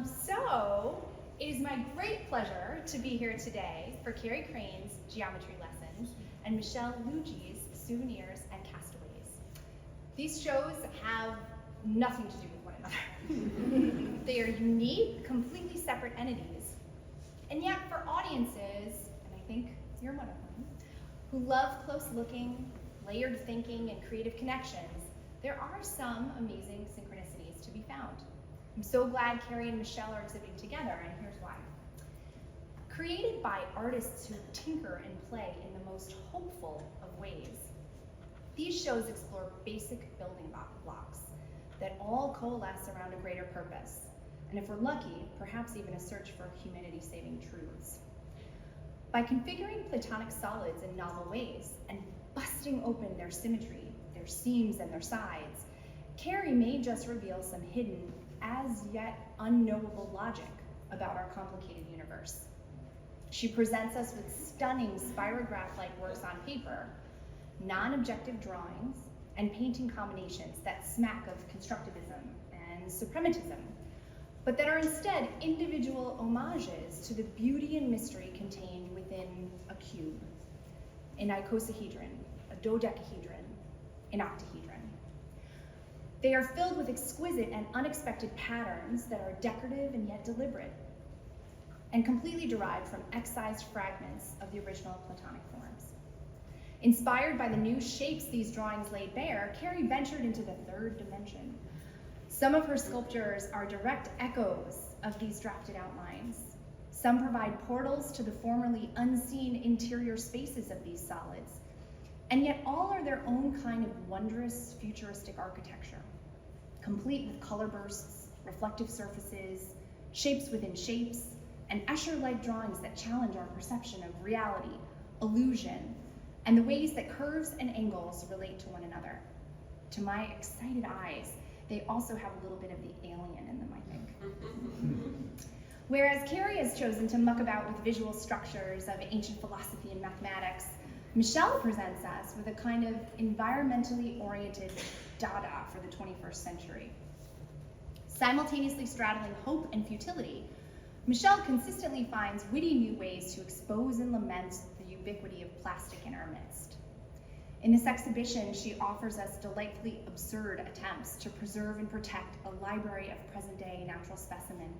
So it is my great pleasure to be here today for Carrie Crane's geometry lessons and Michelle Lugi's souvenirs and castaways. These shows have nothing to do with one another. They are unique, completely separate entities. And yet for audiences, and I think you're one of them, who love close looking, layered thinking, and creative connections, there are some amazing synchronicities to be found. I'm so glad Carrie and Michelle are exhibiting together, and here's why. Created by artists who tinker and play in the most hopeful of ways, these shows explore basic building blocks that all coalesce around a greater purpose, and if we're lucky, perhaps even a search for humanity-saving truths. By configuring platonic solids in novel ways and busting open their symmetry, their seams and their sides, Carrie may just reveal some hidden, as yet unknowable logic about our complicated universe. She presents us with stunning spirograph-like works on paper, non-objective drawings, and painting combinations that smack of constructivism and suprematism, but that are instead individual homages to the beauty and mystery contained within a cube, an icosahedron, a dodecahedron, an octahedron. They are filled with exquisite and unexpected patterns that are decorative and yet deliberate, and completely derived from excised fragments of the original Platonic forms. Inspired by the new shapes these drawings laid bare, Carrie ventured into the third dimension. Some of her sculptures are direct echoes of these drafted outlines. Some provide portals to the formerly unseen interior spaces of these solids, and yet all are their own kind of wondrous futuristic architecture, complete with color bursts, reflective surfaces, shapes within shapes, and Escher-like drawings that challenge our perception of reality, illusion, and the ways that curves and angles relate to one another. To my excited eyes, they also have a little bit of the alien in them, I think. Whereas Carrie has chosen to muck about with visual structures of ancient philosophy and mathematics, Michelle presents us with a kind of environmentally oriented Dada for the 21st century. Simultaneously straddling hope and futility, Michelle consistently finds witty new ways to expose and lament the ubiquity of plastic in our midst. In this exhibition, she offers us delightfully absurd attempts to preserve and protect a library of present-day natural specimen.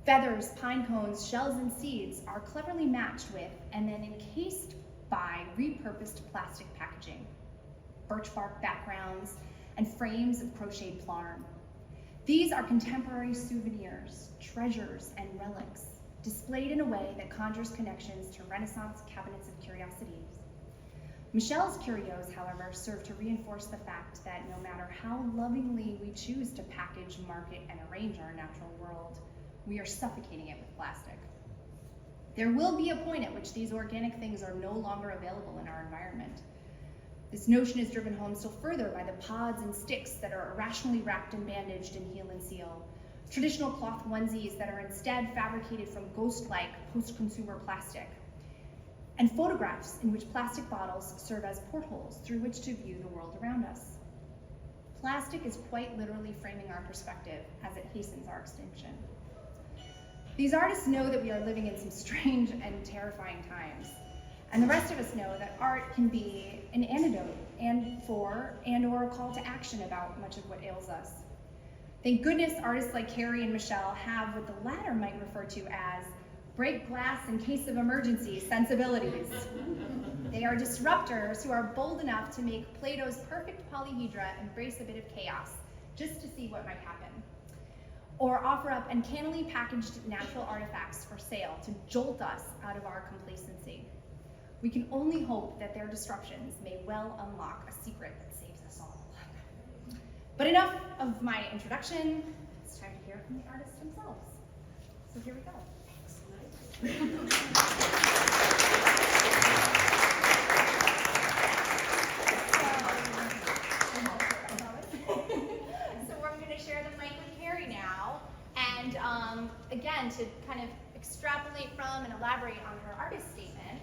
Feathers, pine cones, shells, and seeds are cleverly matched with and then encased by repurposed plastic packaging, birch bark backgrounds, and frames of crocheted plarn. These are contemporary souvenirs, treasures, and relics, displayed in a way that conjures connections to Renaissance cabinets of curiosities. Michelle's curios, however, serve to reinforce the fact that no matter how lovingly we choose to package, market, and arrange our natural world, we are suffocating it with plastic. There will be a point at which these organic things are no longer available in our environment. This notion is driven home still further by the pods and sticks that are irrationally wrapped and bandaged in heel and seal, traditional cloth onesies that are instead fabricated from ghost-like post-consumer plastic, and photographs in which plastic bottles serve as portholes through which to view the world around us. Plastic is quite literally framing our perspective as it hastens our extinction. These artists know that we are living in some strange and terrifying times, and the rest of us know that art can be an antidote or a call to action about much of what ails us. Thank goodness artists like Carrie and Michelle have what the latter might refer to as break glass in case of emergency sensibilities. They are disruptors who are bold enough to make Plato's perfect polyhedra embrace a bit of chaos, just to see what might happen. Or offer up uncannily packaged natural artifacts for sale to jolt us out of our complacency. We can only hope that their disruptions may well unlock a secret that saves us all. But enough of my introduction. It's time to hear from the artists themselves. So here we go. So we're going to share the mic with Carrie now, and again, to kind of extrapolate from and elaborate on her artist statement,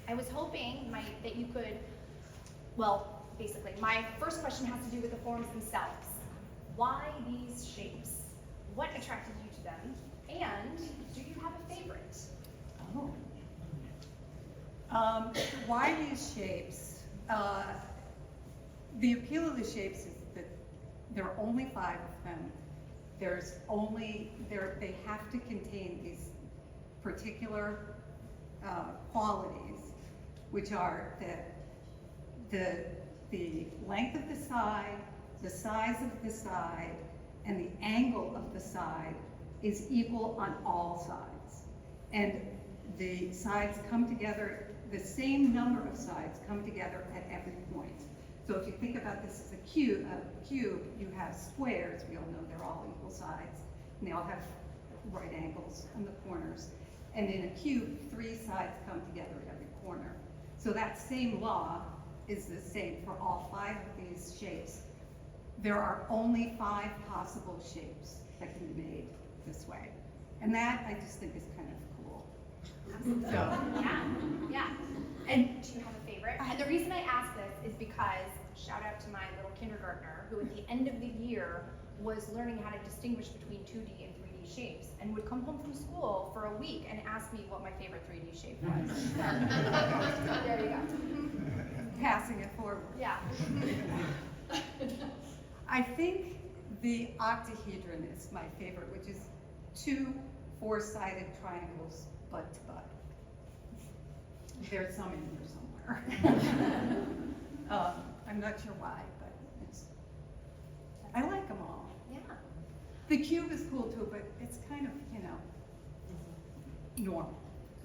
I was hoping that you could, well, basically, my first question has to do with the forms themselves. Why these shapes? what attracted you to them, and do you have a favorite? Oh. Why these shapes? The appeal of the shapes is that there are only 5 of them. They have to contain these particular qualities, which are the length of the side, the size of the side, and the angle of the side is equal on all sides. And the sides come together, the same number of sides come together at every point. So if you think about this as a cube, you have squares. We all know they're all equal sides, and they all have right angles on the corners. And in a cube, 3 sides come together at every corner. So that same law is the same for all 5 of these shapes. There are only 5 possible shapes that can be made this way. And that I just think is kind of cool. Absolutely. So. Yeah. And do you have a favorite? The reason I ask this is because, shout out to my little kindergartner, who at the end of the year was learning how to distinguish between 2D and 3D shapes, and would come home from school for a week and ask me what my favorite 3D shape was. So, there you go. Passing it forward. Yeah. I think the octahedron is my favorite, which is 2 4-sided triangles butt to butt. There's some in here somewhere. I'm not sure why, but I like them all. Yeah. The cube is cool too, but it's kind of, normal.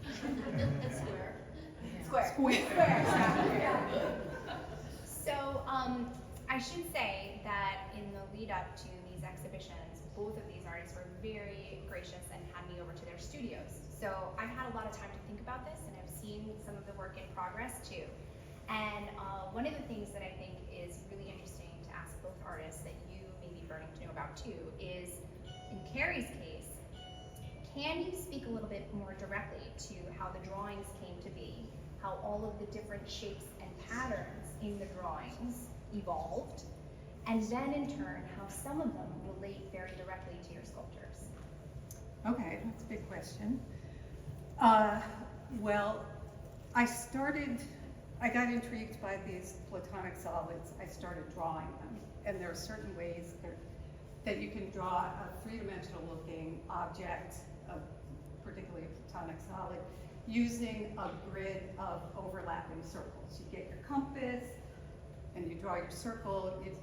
Square. Square. Square. Exactly. Yeah. So, I should say that in the lead up to these exhibitions, both of these artists were very gracious and had me over to their studios. So I've had a lot of time to think about this, and I've seen some of the work in progress too. And one of the things that I think is really interesting to ask both artists that you may be burning to know about too is, in Carrie's case, can you speak a little bit more directly to how the drawings came to be, how all of the different shapes and patterns in the drawings evolved, and then in turn, how some of them relate very directly to your sculptures? Okay, that's a big question. Well, I got intrigued by these platonic solids. I started drawing them, and there are certain ways that you can draw a 3-dimensional looking object, particularly a platonic solid, using a grid of overlapping circles. You get your compass, and you draw your circle. You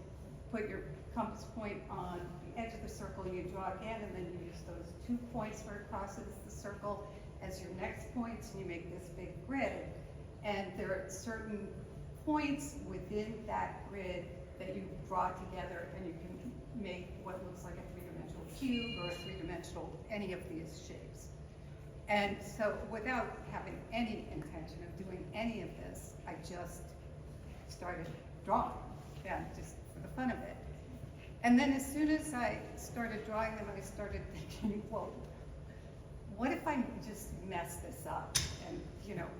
put your compass point on the edge of the circle, and you draw again, and then you use those 2 points where it crosses the circle as your next points, and you make this big grid. And there are certain points within that grid that you draw together, and you can make what looks like a 3-dimensional cube or a 3-dimensional, any of these shapes. And so without having any intention of doing any of this, I just started drawing, just for the fun of it. And then as soon as I started drawing them, I started thinking, well, what if I just mess this up and,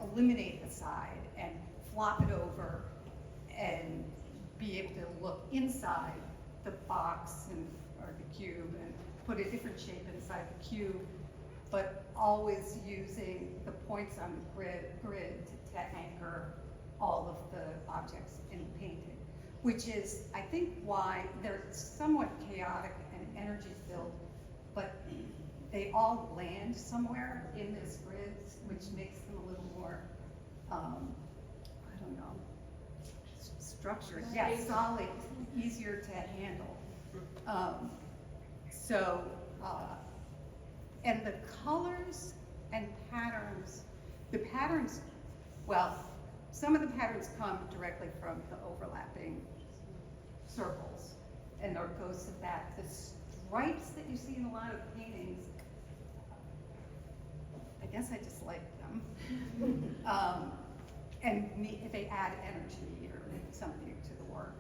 eliminate the side and flop it over and be able to look inside the box or the cube and put a different shape inside the cube, but always using the points on the grid to anchor all of the objects in the painting, which is, I think, why they're somewhat chaotic and energy filled, but they all land somewhere in this grid, which makes them a little more, I don't know, structured. Yeah, solid, easier to handle. And the colors and patterns, well, some of the patterns come directly from the overlapping circles, and there goes to that. The stripes that you see in a lot of paintings, I guess I just like them. And they add energy or something to the work.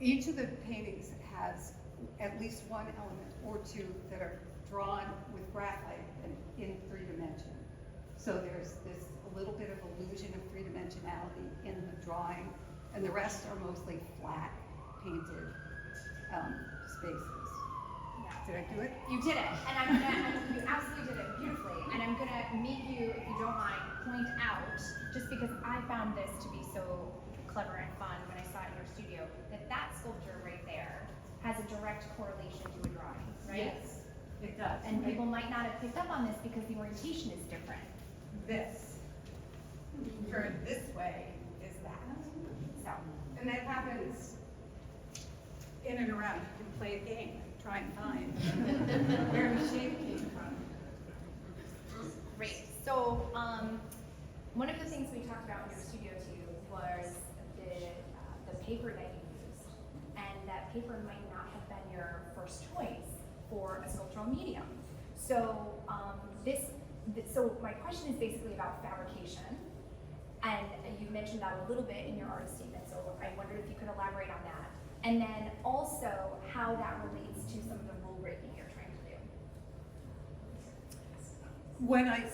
Each of the paintings has at least one element or 2 that are drawn with graphite and in 3 dimension. So there's this a little bit of illusion of 3-dimensionality in the drawing, and the rest are mostly flat painted spaces. Yeah. Does Did I do it? You did it, and I'm gonna, you absolutely did it beautifully, and I'm gonna make you, if you don't mind, point out, just because I found this to be so clever and fun when I saw it in your studio, that sculpture right there has a direct correlation to a drawing, right? Yes, it does. And people might not have picked up on this because the orientation is different. This, turned this way, is that. So, And that happens in and around. You can play a game, try and find where the shape came from. great. So, one of the things we talked about in your studio too was the paper that you used, and that paper might not have been your first choice for a sculptural medium. So, so my question is basically about fabrication, and you mentioned that a little bit in your artist statement. So I wondered if you could elaborate on that, and then also how that relates to some of the rule breaking you're trying to do. When I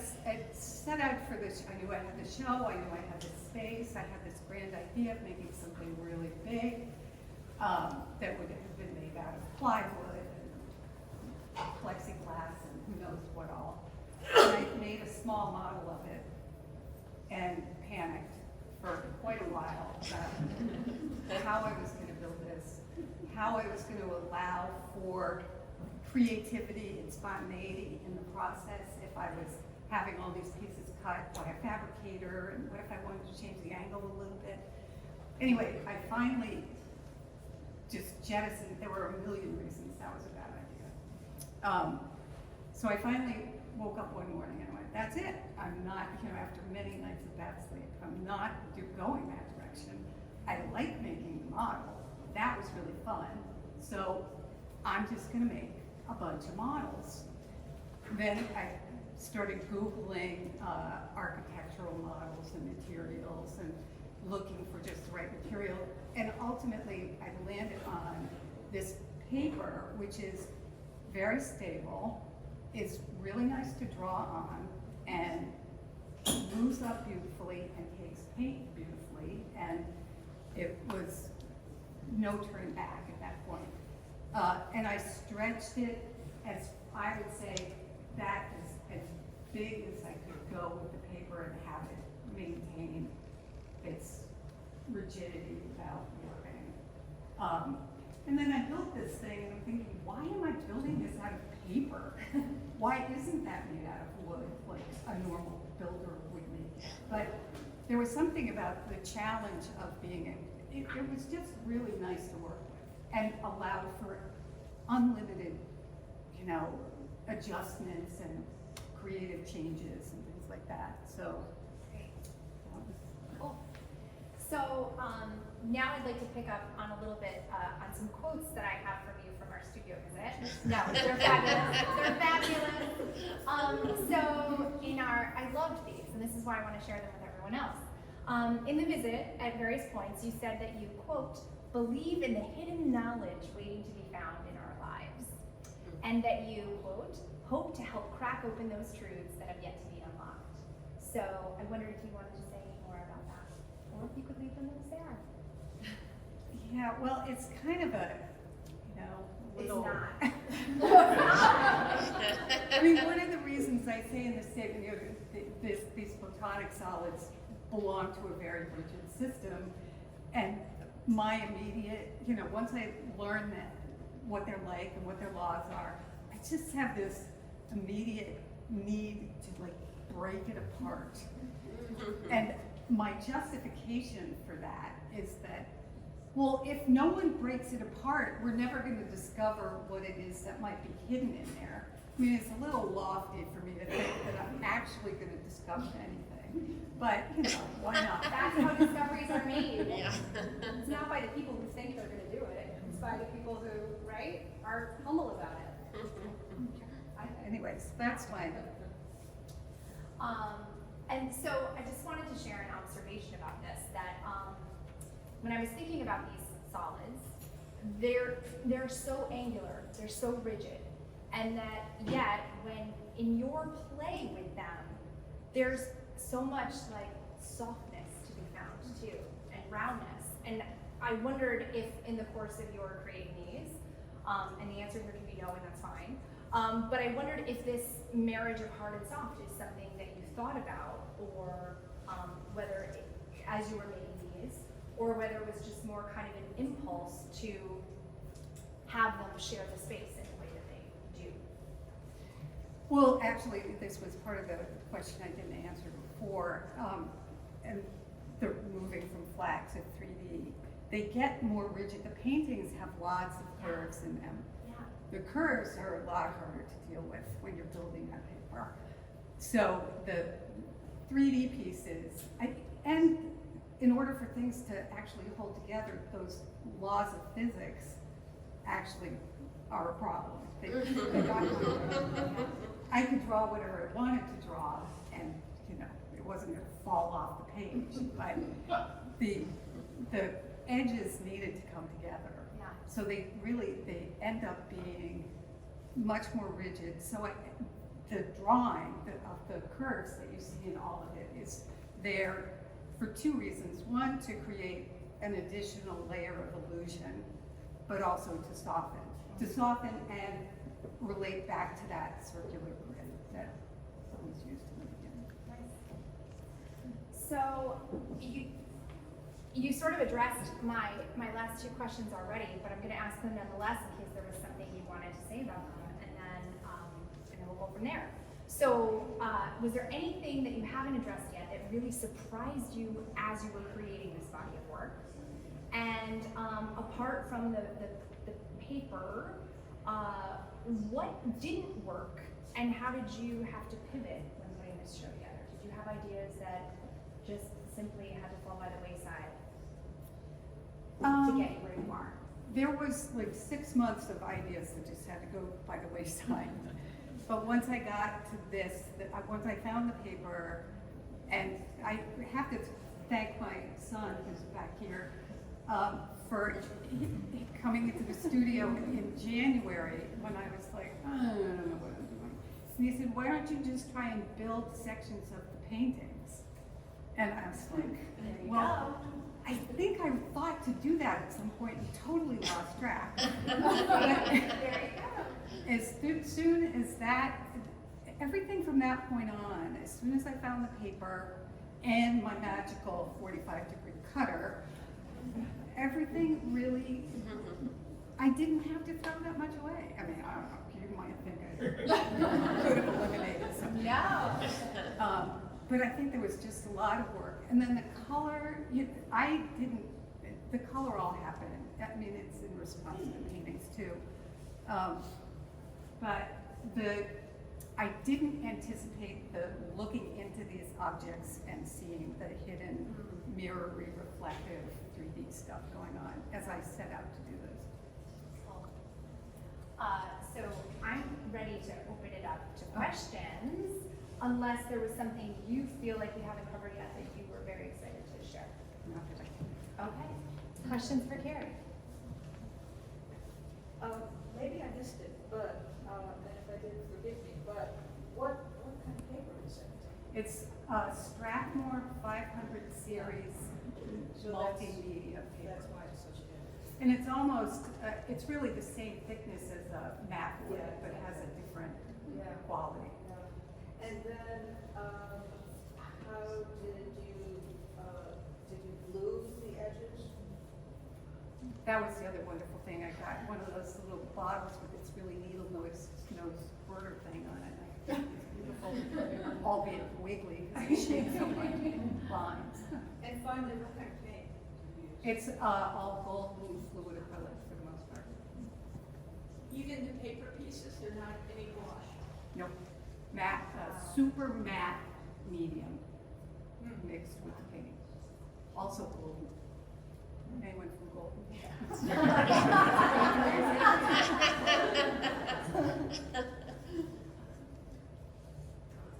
set out for this, I knew I had the show, I knew I had the space, I had this grand idea of making something really big that would have been made out of plywood and plexiglass and who knows what all. And I made a small model of it and panicked for quite a while about how I was going to build this, how I was going to allow for creativity and spontaneity in the process if I was having all these pieces cut by a fabricator, and what if I wanted to change the angle a little bit. Anyway, I finally just jettisoned, there were a million reasons that was a bad idea. So I finally woke up one morning and I went, that's it. I'm not, after many nights of bad sleep, I'm not going that direction. I like making the model. That was really fun. So I'm just gonna make a bunch of models. Then I started Googling architectural models and materials and looking for just the right material. And ultimately, I landed on this paper, which is very stable, is really nice to draw on, and moves up beautifully and takes paint beautifully. And it was no turn back at that point. And I stretched it as, I would say, that is as big as I could go with the paper and have it maintain its rigidity without warping. And then I built this thing and I'm thinking, why am I building this out of paper? Why isn't that made out of wood like a normal builder would make? But there was something about the challenge of being, it was just really nice to work with and allowed for unlimited, adjustments and creative changes and things like that. So, Cool. So now I'd like to pick up on a little bit on some quotes that I have from you from our studio visit. No, they're fabulous. They're fabulous. So I loved these, and this is why I want to share them with everyone else. In the visit, at various points, you said that you, quote, believe in the hidden knowledge waiting to be found in our lives, and that you, quote, hope to help crack open those truths that have yet to be unlocked. So I wondered if you wanted to say any more about that, or if you could leave them as they are. yeah, well, it's kind of a, little. It's not. I mean, one of the reasons I say in the statement, these platonic solids belong to a very rigid system, and my immediate, once I learn that what they're like and what their laws are, I just have this immediate need to break it apart. And my justification for that is that, well, if no one breaks it apart, we're never going to discover what it is that might be hidden in there. I mean, it's a little lofty for me to think that I'm actually going to discover anything, but why not? That's how discoveries are made. Yeah. It's not by the people who think they're going to do it. It's by the people who, right, are humble about it. Anyways, that's fine. And so I just wanted to share an observation about this, that when I was thinking about these solids, they're so angular, they're so rigid, and that yet when in your play with them, there's so much softness to be found too, and roundness. And I wondered if in the course of your creating these, and the answer here can be no, and that's fine, But I wondered if this marriage of hard and soft is something that you thought about, or whether as you were making these, or whether it was just more kind of an impulse to have them share the space in the way that they do. Well, actually, this was part of the question I didn't answer before, and they're moving from flat to 3D. They get more rigid. The paintings have lots of curves in them. Yeah. The curves are a lot harder to deal with when you're building on paper. So the 3D pieces, and in order for things to actually hold together, those laws of physics actually are a problem. They're not good. I could draw whatever I wanted to draw, and it wasn't going to fall off the page, but the edges needed to come together. Yeah. So they end up being much more rigid. So the drawing of the curves that you see in all of it is there for two reasons. One, to create an additional layer of illusion, but also to soften and relate back to that circular grid that was used in the beginning. Nice. So you sort of addressed my last two questions already, but I'm going to ask them nonetheless in case there was something you wanted to say about them, and then we'll go from there. So was there anything that you haven't addressed yet that really surprised you as you were creating this body of work? And apart from the paper, what didn't work, and how did you have to pivot when putting this show together? Did you have ideas that just simply had to fall by the wayside to get you where you are? There was like 6 months of ideas that just had to go by the wayside. But once I got to this, once I found the paper, and I have to thank my son, who's back here, for coming into the studio in January when I was like, I don't know what I'm doing. And he said, why don't you just try and build sections of the paintings? And I was like, well, I think I thought to do that at some point and totally lost track. As soon as that, everything from that point on, as soon as I found the paper and my magical 45-degree cutter, everything really, I didn't have to throw that much away. I mean, I don't know, you might think I could have eliminated something. No. But I think there was just a lot of work. And then the color, the color all happened. I mean, it's in response to the paintings too. But I didn't anticipate the looking into these objects and seeing the hidden mirror-y reflective 3D stuff going on as I set out to do this. So I'm ready to open it up to questions, unless there was something you feel like we haven't covered yet that you were very excited to share. Not that I can. Okay. Questions for Carrie? Maybe I missed it, but and if I did, forgive me. But what kind of paper is it? It's Strathmore 500 series So multimedia paper. That's why it's such a good. And it's almost, it's really the same thickness as a matte wood, Yeah, but has a different Yeah. quality. Yeah. And then, how did you glue the edges? That was the other wonderful thing. I got one of those little bottles with this really needle nose squirter thing on it. It's beautiful, albeit wiggly because it's shaped so much lines. And finally, what kind of paint did you use? It's all gold and fluid acrylic for the most part. Even the paper pieces, they're not any gouache. Nope. Matte, super matte medium mixed with the paint. Also golden. They went from golden.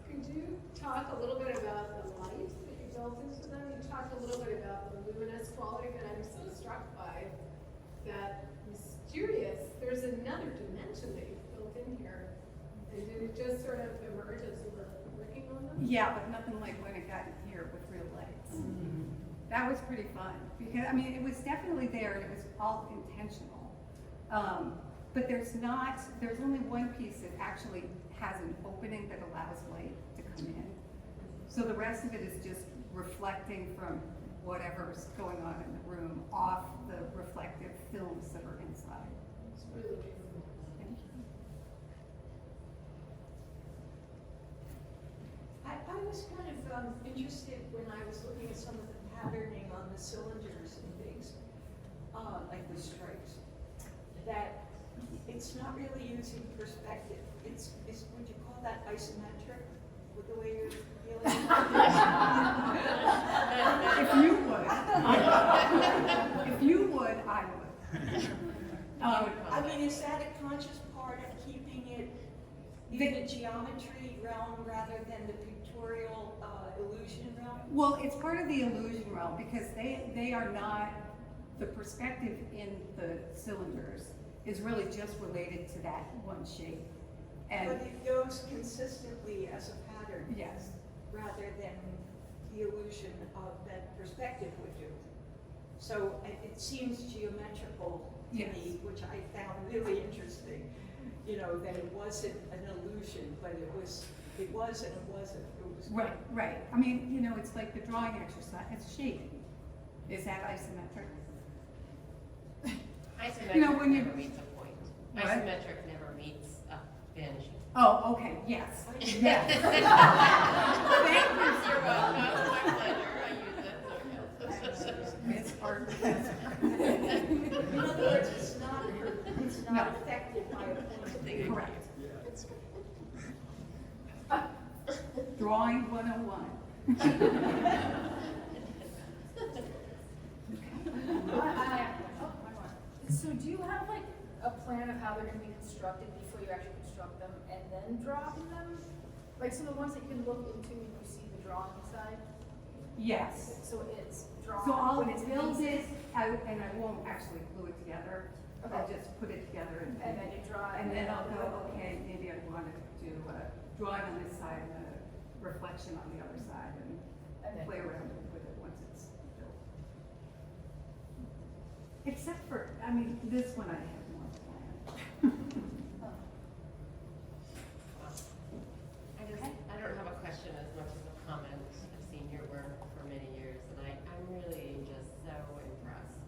Could you talk a little bit about the light that you built into them? You talked a little bit about the luminous quality, but I'm so struck by that mysterious, there's another dimension that you built in here. And did it just sort of emerge as you were working on them? Yeah, but nothing like when it got in here with real lights. That was pretty fun because, I mean, it was definitely there and it was all intentional. but there's only one piece that actually has an opening that allows light to come in. So the rest of it is just reflecting from whatever's going on in the room off the reflective films that are inside. It's really beautiful. Thank you. I was kind of interested when I was looking at some of the patterning on the cylinders and things, like the stripes, that it's not really using perspective. It's would you call that isometric with the way you're feeling? If you would, I would. I mean, is that a conscious part of keeping it in the geometry realm rather than the pictorial illusion realm? Well, it's part of the illusion realm because they are not, the perspective in the cylinders is really just related to that one shape. And But it goes consistently as a pattern. yes, Rather than the illusion of that perspective would do. So it seems geometrical to Yes. me, which I found really interesting. You know, that it wasn't an illusion, but it was and it wasn't. It was right, right. I mean, you know, it's like the drawing exercise, it's shading. Is that isometric? Isometric You know, when you- never meets a point. What? Isometric never meets a vanishing. Oh, okay, yes. Yes. You're welcome, my pleasure, I use it. It's hard. In other words, it's No. not affected by a point of view. Correct. Drawing 101. So do you have like a plan of how they're gonna be constructed before you actually construct them and then draw them? Like some of the ones that you can look into and you see the drawing inside? Yes. So it's drawn. So I'll when it's build pieces, it, and I won't actually glue it together. I'll Okay. just put it together And then you draw it. and then I'll go, okay, maybe I want to do a drawing on this side and a reflection on the other side And and then- play around with it once it's built. Except for, I mean, this one I have more planned. I don't have a question as much as a comment. I've seen your work for many years, and I'm really just so impressed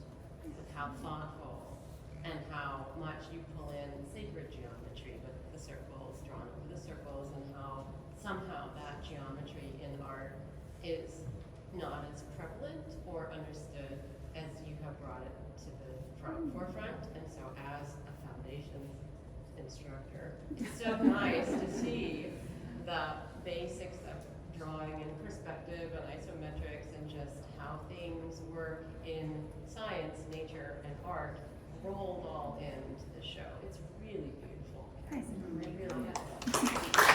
with how thoughtful and how much you pull in sacred geometry with the circles, drawn over the circles, and how somehow that geometry in art is not as prevalent or understood as you have brought it to the forefront. And so as a foundations instructor, it's so nice to see the basics of drawing and perspective and isometrics and just how things work in science, nature, and art rolled all into the show. It's really beautiful. Thanks. It really is.